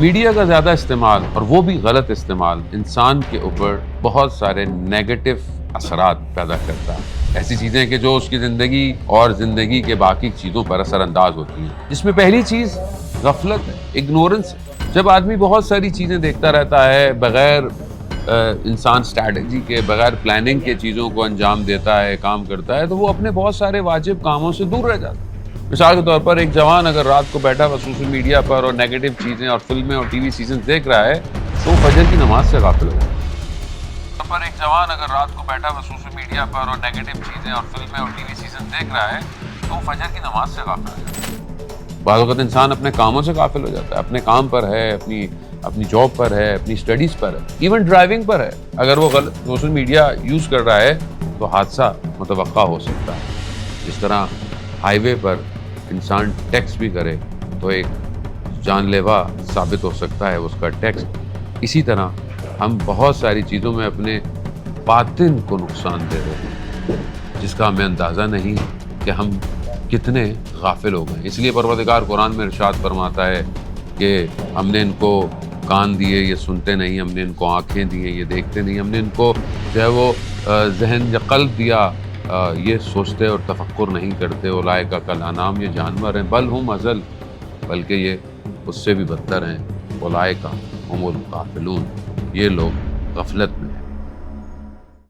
Media کا زیادہ استعمال اور وہ بھی غلط استعمال انسان کے اوپر بہت سارے نیگیٹو اثرات پیدا کرتا ہے. ایسی چیزیں کہ جو اس کی زندگی اور زندگی کے باقی چیزوں پر اثر انداز ہوتی ہیں، جس میں پہلی چیز غفلت ہے، اگنورنس ہے. جب آدمی بہت ساری چیزیں دیکھتا رہتا ہے بغیر انسان اسٹریٹجی کے، بغیر پلاننگ کے چیزوں کو انجام دیتا ہے، کام کرتا ہے، تو وہ اپنے بہت سارے واجب کاموں سے دور رہ جاتا ہے. مثال کے طور پر ایک جوان اگر رات کو بیٹھا ہوا سوشل میڈیا پر اور نیگیٹو چیزیں اور فلمیں اور ٹی وی سیزنز دیکھ رہا ہے تو وہ فجر کی نماز سے غافل ہو جاتا ہے. ایک جوان اگر رات کو بیٹھا ہوا سوشل میڈیا پر اور نیگیٹو چیزیں اور فلمیں اور ٹی وی سیزنز دیکھ رہا ہے تو وہ فجر کی نماز سے غافل ہو جاتا ہے. بعض اوقات انسان اپنے کاموں سے غافل ہو جاتا ہے، اپنے کام پر ہے، اپنی جاب پر ہے، اپنی اسٹڈیز پر ہے، ایون ڈرائیونگ پر ہے. اگر وہ غلط سوشل میڈیا یوز کر رہا ہے تو حادثہ متوقع ہو سکتا ہے. جس طرح ہائی وے پر انسان ٹیکس بھی کرے تو ایک جان لیوا ثابت ہو سکتا ہے اس کا ٹیکس. اسی طرح ہم بہت ساری چیزوں میں اپنے باطن کو نقصان دے رہے ہیں جس کا ہمیں اندازہ نہیں کہ ہم کتنے غافل ہو گئے. اس لیے پروردگار قرآن میں ارشاد فرماتا ہے کہ ہم نے ان کو کان دیے یہ سنتے نہیں، ہم نے ان کو آنکھیں دی یہ دیکھتے نہیں، ہم نے ان کو جو ہے وہ ذہن یا قلب دیا یہ سوچتے اور تفکر نہیں کرتے. اولئک کالانعام، یہ جانور ہیں، بل ہم اضل، بلکہ یہ اس سے بھی بدتر ہیں. اولئک هم الغافلون، یہ لوگ غفلت میں